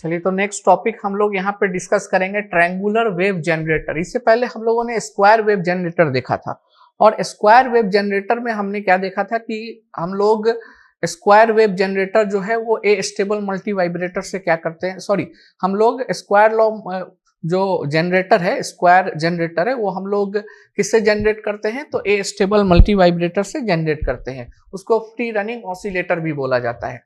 चलिए, तो next topic हम लोग यहाँ पे डिस्कस करेंगे ट्रायंगुलर वेव जनरेटर। इससे पहले हम लोगों ने स्क्वायर वेव जनरेटर देखा था, और स्क्वायर वेव जनरेटर में हमने क्या देखा था कि हम लोग स्क्वायर वेव जनरेटर जो है वो ए स्टेबल मल्टी वाइब्रेटर से क्या करते हैं, सॉरी, हम लोग स्क्वायर लॉ जो जनरेटर है, स्क्वायर जनरेटर है, वो हम लोग किससे जनरेट करते हैं, तो ए स्टेबल मल्टी वाइब्रेटर से जनरेट करते हैं। उसको फ्री रनिंग ऑसिलेटर भी बोला जाता है।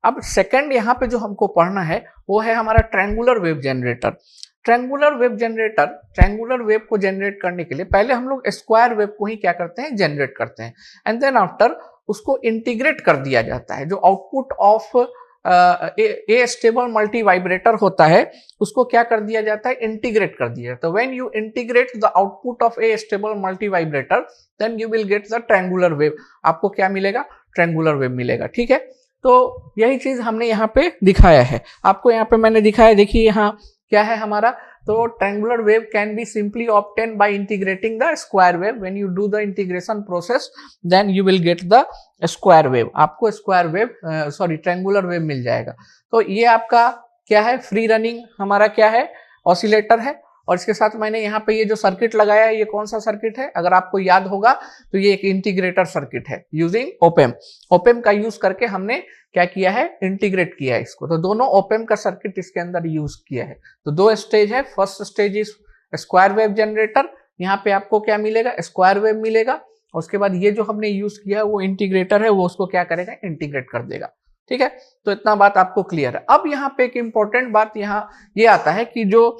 अब सेकंड यहाँ पे जो हमको पढ़ना है वो है हमारा triangular wave generator. Triangular wave generator, triangular wave को जनरेट करने के लिए पहले हम लोग स्क्वायर वेव को ही क्या करते हैं, जनरेट करते हैं, एंड देन आफ्टर उसको इंटीग्रेट कर दिया जाता है। जो output of a stable multi vibrator होता है उसको क्या कर दिया जाता है, इंटीग्रेट कर दिया जाता है। When you integrate the output of a stable multi vibrator then you will get the triangular wave. आपको क्या मिलेगा, ट्रायंगुलर वेव मिलेगा। ठीक है, तो यही चीज हमने यहाँ पे दिखाया है, आपको यहाँ पे मैंने दिखाया। देखिए यहाँ क्या है हमारा, तो triangular wave can be simply obtain by integrating the square wave. When you do the integration process then you will get the square wave. आपको square wave sorry triangular wave मिल जाएगा। तो ये आपका क्या है, फ्री रनिंग हमारा क्या है, ऑसिलेटर है। और इसके साथ मैंने यहाँ पे ये जो सर्किट लगाया है, ये कौन सा सर्किट है, अगर आपको याद होगा तो ये एक इंटीग्रेटर सर्किट है यूजिंग ओपेम। ओपेम का यूज करके हमने क्या किया है, इंटीग्रेट किया है इसको। तो दोनों ओपेम का सर्किट इसके अंदर यूज किया है। तो दो स्टेज है, first stage is square wave generator. यहाँ पे आपको क्या मिलेगा, स्क्वायर वेव मिलेगा। और उसके बाद ये जो हमने यूज किया है वो इंटीग्रेटर है, वो उसको क्या करेगा, इंटीग्रेट कर देगा। ठीक है, तो इतना बात आपको क्लियर है। अब यहाँ पे एक इंपॉर्टेंट बात यहाँ ये आता है कि जो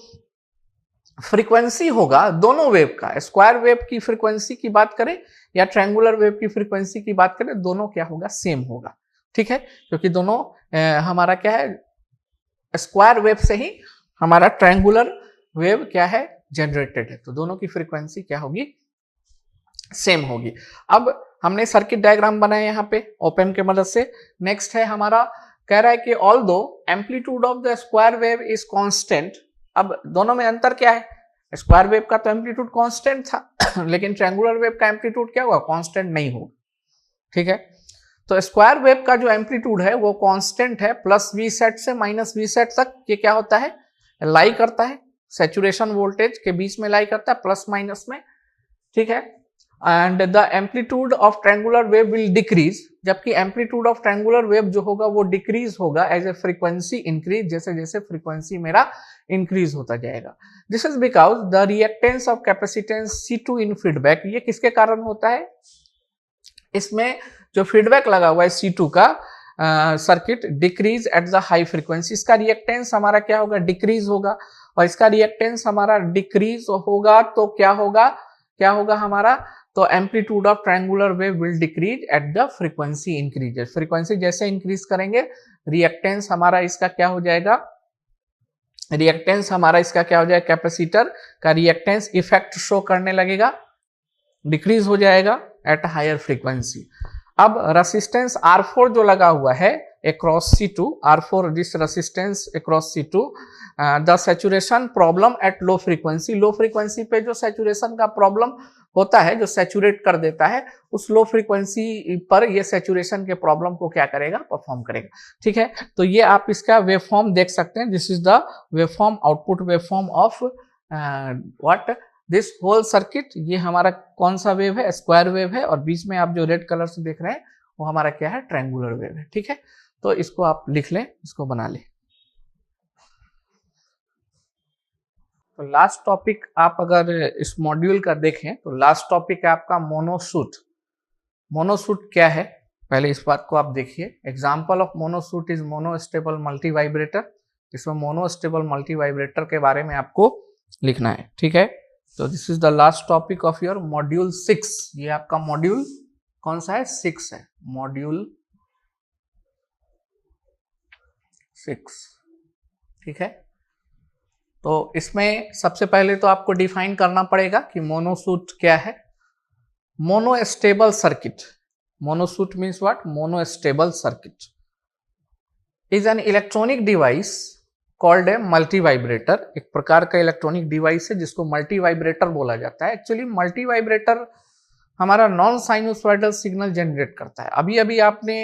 फ्रीक्वेंसी होगा दोनों वेव का, स्क्वायर वेव की फ्रीक्वेंसी की बात करें या ट्रायंगुलर वेव की फ्रीक्वेंसी की बात करें, दोनों क्या होगा, सेम होगा। ठीक है, क्योंकि दोनों हमारा क्या है, स्क्वायर वेव से ही हमारा ट्रायंगुलर वेव क्या है, जनरेटेड है। तो दोनों की फ्रीक्वेंसी क्या होगी, सेम होगी। अब हमने सर्किट डायग्राम बनाया यहाँ पे ओपेम के मदद से। नेक्स्ट है हमारा, कह रहा है कि although amplitude of the square wave is constant. अब दोनों में अंतर क्या है, स्क्वायर वेव का तो एम्पलीट्यूड कांस्टेंट था लेकिन ट्रायंगुलर वेव का एम्पलीट्यूड क्या होगा, कांस्टेंट नहीं होगा। ठीक है, तो स्क्वायर वेव का जो एम्पलीट्यूड है वो कांस्टेंट है, प्लस वी सेट से माइनस वी सेट तक ये क्या होता है, लाई करता है, सैचुरेशन वोल्टेज के बीच में लाई करता है, प्लस माइनस में। ठीक है, and the amplitude of triangular wave will decrease, जबकि एम्पलीट्यूड ऑफ ट्रायंगुलर वेव जो होगा वो डिक्रीज होगा एज ए फ्रीक्वेंसी इंक्रीज, जैसे जैसे फ्रीक्वेंसी मेरा इंक्रीज होता जाएगा। This is because the reactance of capacitance C2 in feedback. ये किसके कारण होता है, इसमें जो फीडबैक लगा हुआ है C2 का circuit decrease at the high frequency, इसका रिएक्टेंस हमारा क्या होगा, डिक्रीज होगा। और इसका रिएक्टेंस हमारा डिक्रीज होगा तो क्या होगा, क्या होगा हमारा, तो amplitude of triangular wave will decrease at the frequency increases. Frequency जैसे इंक्रीज करेंगे रिएक्टेंस हमारा इसका क्या हो जाएगा, रिएक्टेंस हमारा इसका क्या हो जाएगा, कैपेसिटर का रिएक्टेंस इफेक्ट शो करने लगेगा, डिक्रीज हो जाएगा एट हायर फ्रीक्वेंसी। अब रेसिस्टेंस R4 जो लगा हुआ है across C2, R4 this resistance across C2, the saturation problem at low frequency. Low frequency पे जो सैचुरेशन का प्रॉब्लम होता है, जो सैचुरेट कर देता है, उस लो फ्रीक्वेंसी पर ये सैचुरेशन के प्रॉब्लम को क्या करेगा, परफॉर्म करेगा। ठीक है, तो ये आप इसका वेवफॉर्म देख सकते हैं। This is the waveform, output waveform of what, this whole circuit. ये हमारा कौन सा वेव है, स्क्वायर वेव है, और बीच में आप जो रेड कलर से देख रहे हैं वो हमारा क्या है, ट्रायंगुलर वेव है। ठीक है, तो इसको आप लिख लें, इसको बना लें। तो लास्ट टॉपिक आप अगर इस मॉड्यूल का देखें तो लास्ट टॉपिक है आपका मोनोशूट। मोनोशूट क्या है, पहले इस बात को आप देखिए। Example of monoshot is monostable multivibrator. इसमें मोनोस्टेबल मल्टी वाइब्रेटर के बारे में आपको लिखना है। ठीक है, तो this is the last topic of your module 6। ये आपका मॉड्यूल कौन सा है, 6 है, मॉड्यूल 6। ठीक है, तो इसमें सबसे पहले तो आपको डिफाइन करना पड़ेगा कि मोनोशूट क्या है। Monostable circuit, monoshot means what, monostable circuit is an electronic device called a multivibrator. एक प्रकार का इलेक्ट्रॉनिक डिवाइस है जिसको मल्टी वाइब्रेटर बोला जाता है। एक्चुअली मल्टी वाइब्रेटर हमारा नॉन साइनोसॉइडल सिग्नल जनरेट करता है। अभी अभी आपने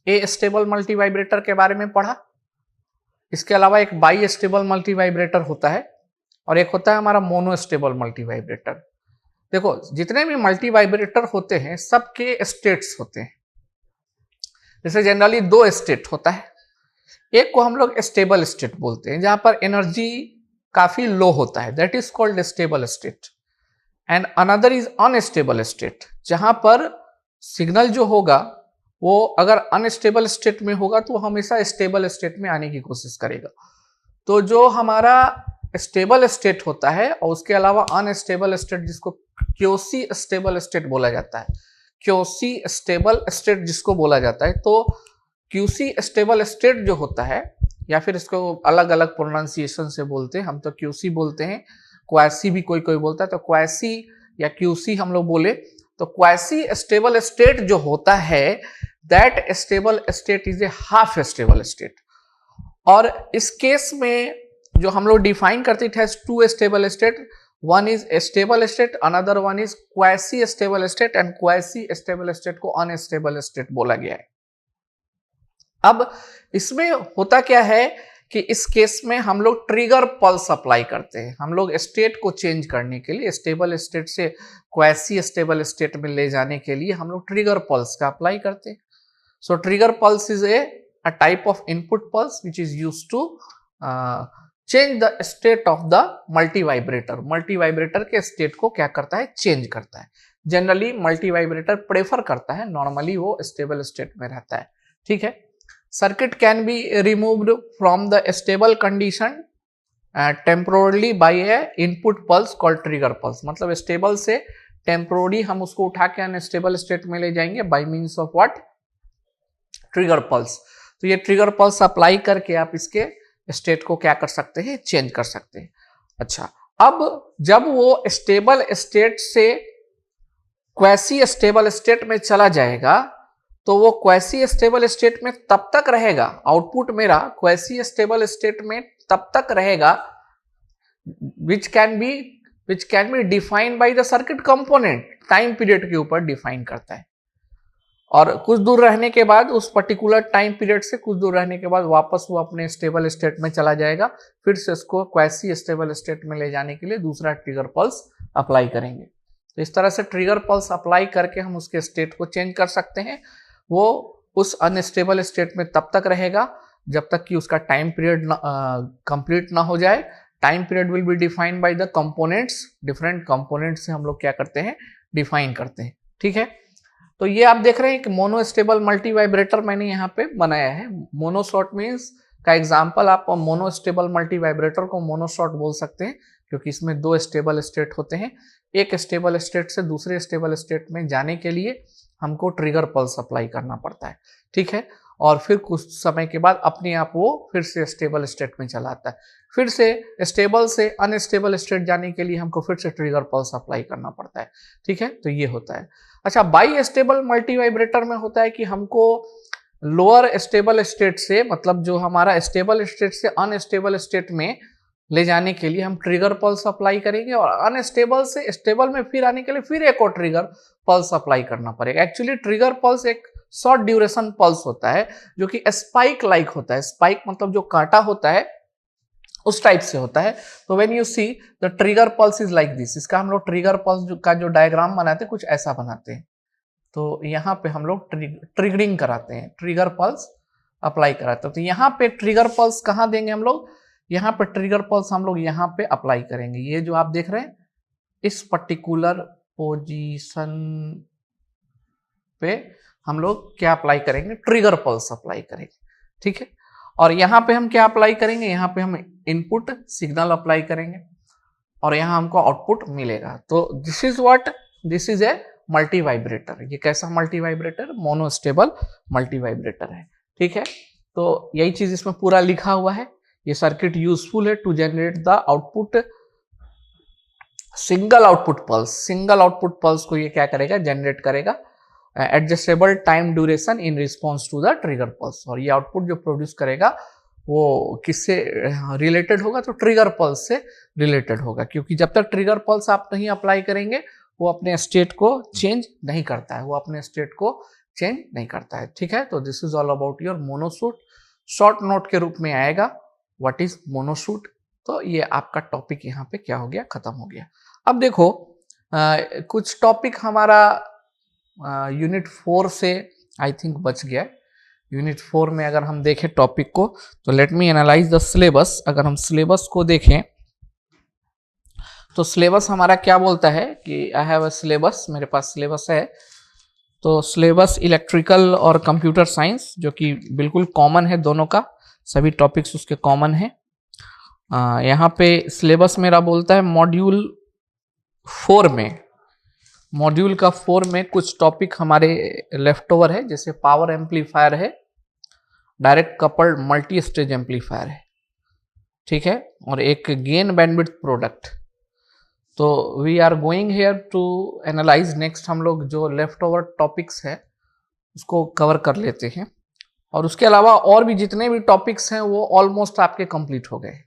ए स्टेबल मल्टी वाइब्रेटर के बारे में पढ़ा, इसके अलावा एक बाई स्टेबल मल्टी वाइब्रेटर होता है और एक होता है हमारा मोनो स्टेबल मल्टी वाइब्रेटर। देखो जितने भी मल्टी वाइब्रेटर होते हैं सबके स्टेट्स होते हैं। जैसे जनरली दो स्टेट होता है, एक को हम लोग स्टेबल स्टेट बोलते हैं जहां पर एनर्जी काफी लो होता है, that is called stable state. And another is unstable state, जहां पर सिग्नल जो होगा वो अगर अनस्टेबल स्टेट में होगा तो हमेशा स्टेबल स्टेट में आने की कोशिश करेगा। तो जो हमारा स्टेबल स्टेट होता है और उसके अलावा अनस्टेबल स्टेट जिसको क्योसी स्टेबल स्टेट बोला जाता है, क्योसी स्टेबल स्टेट जिसको बोला जाता है, तो क्यूसी स्टेबल स्टेट जो होता है, या फिर इसको अलग अलग प्रोनाउंसिएशन से बोलते हैं, हम तो क्यूसी बोलते हैं, क्वासी भी कोई कोई बोलता है, तो क्वासी या क्यूसी हम लोग बोले तो क्वासी स्टेबल स्टेट जो होता है that stable state is a half stable state. और इस केस में जो हम लोग डिफाइन करते हैं two stable state, one is stable state, another one is quasi stable state, and quasi stable state को अनस्टेबल स्टेट बोला गया है। अब इसमें होता क्या है कि इस केस में हम लोग ट्रिगर पल्स अप्लाई करते हैं। हम लोग स्टेट को चेंज करने के लिए, स्टेबल स्टेट से क्वासी स्टेबल स्टेट में ले जाने के लिए हम लोग ट्रिगर पल्स का अप्लाई करते हैं। So trigger pulse is a type of input pulse which is used to change the state of the multi vibrator। Multi vibrator के स्टेट को क्या करता है, चेंज करता है। जनरली मल्टी वाइब्रेटर प्रेफर करता है, नॉर्मली वो स्टेबल स्टेट में रहता है। ठीक है। Circuit can be removed from the stable condition temporally by a input pulse called trigger pulse. मतलब स्टेबल से टेम्पोरली हम उसको उठा के अनस्टेबल स्टेट में ले जाएंगे by means of what, trigger pulse. तो ये ट्रिगर पल्स अप्लाई करके आप इसके स्टेट को क्या कर सकते हैं, चेंज कर सकते हैं। अच्छा, अब जब वो स्टेबल स्टेट से क्वासी स्टेबल स्टेट में चला जाएगा तो वो क्वासी स्टेबल स्टेट में तब तक रहेगा, आउटपुट मेरा क्वासी स्टेबल स्टेट में तब तक रहेगा which can be defined by the circuit component, time period के ऊपर डिफाइन करता है। और कुछ दूर रहने के बाद, उस पर्टिकुलर टाइम पीरियड से कुछ दूर रहने के बाद वापस वो अपने स्टेबल स्टेट में चला जाएगा। फिर से उसको क्वासी स्टेबल स्टेट में ले जाने के लिए दूसरा ट्रिगर पल्स अप्लाई करेंगे। तो इस तरह से ट्रिगर पल्स अप्लाई करके हम उसके स्टेट को चेंज कर सकते हैं। वो उस अनस्टेबल स्टेट में तब तक रहेगा जब तक कि उसका टाइम पीरियड कंप्लीट ना हो जाए। Time period will be defined by the components, different components से हम लोग क्या करते हैं, डिफाइन करते हैं। ठीक है। तो ये आप देख रहे हैं कि मोनो स्टेबल मल्टी वाइब्रेटर मैंने यहाँ पे बनाया है। मोनो शॉट मीन्स का एग्जांपल, आप मोनो स्टेबल मल्टी वाइब्रेटर को मोनो शॉट बोल सकते हैं क्योंकि इसमें दो स्टेबल स्टेट होते हैं। एक स्टेबल स्टेट से दूसरे स्टेबल स्टेट में जाने के लिए हमको ट्रिगर पल्स अप्लाई करना पड़ता है। ठीक है। और फिर कुछ समय के बाद अपने आप वो फिर से स्टेबल स्टेट में चला आता है। फिर से स्टेबल से अनस्टेबल स्टेट जाने के लिए हमको फिर से ट्रिगर पल्स अप्लाई करना पड़ता है। ठीक है। तो ये होता है। अच्छा, बाई स्टेबल मल्टी वाइब्रेटर में होता है कि हमको लोअर स्टेबल स्टेट से, मतलब जो हमारा स्टेबल स्टेट से अनस्टेबल स्टेट में ले जाने के लिए हम ट्रिगर पल्स अप्लाई करेंगे और अनस्टेबल से स्टेबल में फिर आने के लिए फिर एक और ट्रिगर पल्स अप्लाई करना पड़ेगा। एक्चुअली ट्रिगर पल्स एक शॉर्ट ड्यूरेशन पल्स होता है जो कि स्पाइक लाइक होता है। स्पाइक मतलब जो कांटा होता है उस टाइप से होता है। तो when you see the trigger pulse is like this, इसका हम लोग ट्रिगर पल्स का जो डायग्राम बनाते हैं कुछ ऐसा बनाते हैं। तो यहाँ पे हम लोग ट्रिगरिंग कराते हैं, ट्रिगर पल्स अप्लाई कराते हैं। तो यहाँ पे ट्रिगर पल्स कहाँ देंगे हम लोग, यहाँ पे ट्रिगर पल्स हम लोग यहाँ पे अप्लाई करेंगे। ये जो आप देख रहे हैं इस पर्टिकुलर पोजीशन पे हम लोग क्या अप्लाई करेंगे, ट्रिगर पल्स अप्लाई करेंगे। ठीक है। और यहाँ पे हम क्या अप्लाई करेंगे, यहाँ पे हम इनपुट सिग्नल अप्लाई करेंगे और यहाँ हमको आउटपुट मिलेगा। तो this is what, this is a multi vibrator. ये कैसा multi vibrator, mono stable multi vibrator है। ठीक है। तो यही चीज इसमें पूरा लिखा हुआ है। ये सर्किट यूजफुल है to generate the output single output pulse. Single output pulse को ये क्या करेगा, जनरेट करेगा adjustable time duration in response to the trigger pulse. और ये आउटपुट जो प्रोड्यूस करेगा वो किससे रिलेटेड होगा, तो ट्रिगर पल्स से रिलेटेड होगा। क्योंकि जब तक ट्रिगर पल्स आप नहीं अप्लाई करेंगे वो अपने स्टेट को चेंज नहीं करता है, वो अपने स्टेट को चेंज नहीं करता है। ठीक है। तो this is all about your mono shot. Short note के रूप में आएगा व्हाट इज मोनोशूट। तो ये आपका टॉपिक यहाँ पे क्या हो गया, खत्म हो गया। अब देखो कुछ टॉपिक हमारा यूनिट 4 से आई थिंक बच गया। यूनिट 4 में अगर हम देखें टॉपिक को, तो let me analyse the syllabus. अगर हम सिलेबस को देखें तो सिलेबस हमारा क्या बोलता है कि आई हैव अ सिलेबस, मेरे पास सिलेबस है। तो सिलेबस इलेक्ट्रिकल और कंप्यूटर साइंस, जो कि बिल्कुल कॉमन है, दोनों का सभी टॉपिक्स उसके कॉमन है। यहाँ पे सिलेबस मेरा बोलता है मॉड्यूल 4 में, मॉड्यूल का 4 में कुछ टॉपिक हमारे लेफ्ट ओवर है, जैसे पावर एम्पलीफायर है, direct coupled multi stage amplifier है, ठीक है, और एक गेन बैंडविड्थ प्रोडक्ट। तो we are going here to analyze next, हम लोग जो लेफ्ट ओवर टॉपिक्स है उसको कवर कर लेते हैं। और उसके अलावा और भी जितने भी टॉपिक्स हैं वो ऑलमोस्ट आपके कंप्लीट हो गए।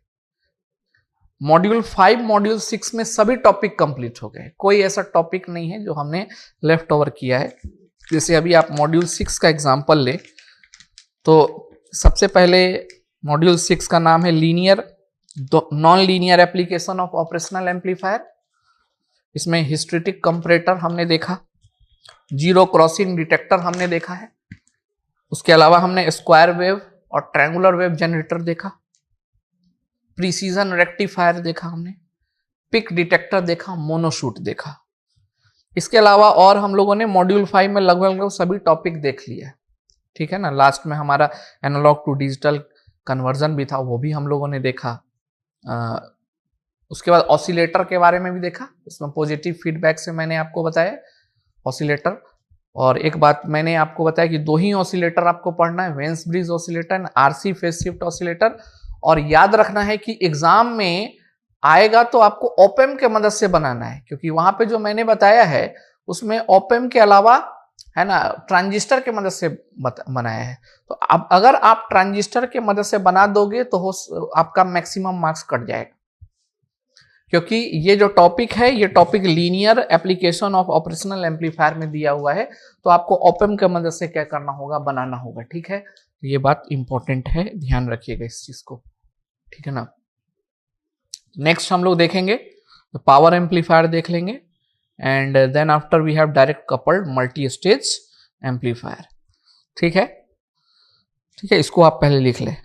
मॉड्यूल 5 मॉड्यूल 6 में सभी टॉपिक कंप्लीट हो गए, कोई ऐसा टॉपिक नहीं है जो हमने लेफ्ट ओवर किया है। जैसे अभी आप मॉड्यूल 6 का एग्जांपल ले, तो सबसे पहले मॉड्यूल 6 का नाम है linear non linear application of operational amplifier. इसमें हिस्टेरेटिक कंपैरेटर हमने देखा, जीरो क्रॉसिंग डिटेक्टर हमने देखा है, उसके अलावा हमने स्क्वायर वेव और ट्रायंगुलर वेव जनरेटर देखा, प्रीसीजन रेक्टिफायर देखा हमने, पिक डिटेक्टर देखा, मोनोशूट देखा। इसके अलावा और हम लोगों ने मॉड्यूल 5 में लगभग सभी टॉपिक देख लिया, ठीक है ना। लास्ट में हमारा एनालॉग टू डिजिटल कन्वर्जन भी था, वो भी हम लोगों ने देखा। उसके बाद ऑसिलेटर के बारे में भी देखा, उसमें पॉजिटिव फीडबैक से मैंने आपको बताया ऑसिलेटर। और एक बात मैंने आपको बताया कि 2 ही ऑसिलेटर आपको पढ़ना है, veins bridge oscillator and RC phase shift oscillator. और याद रखना है कि एग्जाम में आएगा तो आपको ओपेम के मदद से बनाना है, क्योंकि वहां पे जो मैंने बताया है उसमें ओपेम के अलावा है ना ट्रांजिस्टर के मदद से बनाया है। तो अब अगर आप ट्रांजिस्टर के मदद से बना दोगे तो आपका मैक्सिमम मार्क्स कट जाएगा, क्योंकि ये जो टॉपिक है ये topic linear application of operational amplifier में दिया हुआ है। तो आपको ओपेम के मदद से क्या करना होगा, बनाना होगा, ठीक है। ये बात इंपॉर्टेंट है, ध्यान रखिएगा इस चीज को, ठीक है ना। नेक्स्ट हम लोग देखेंगे तो पावर एम्पलीफायर देख लेंगे, and then after we have direct coupled multi stage amplifier, ठीक है। ठीक है, इसको आप पहले लिख लें।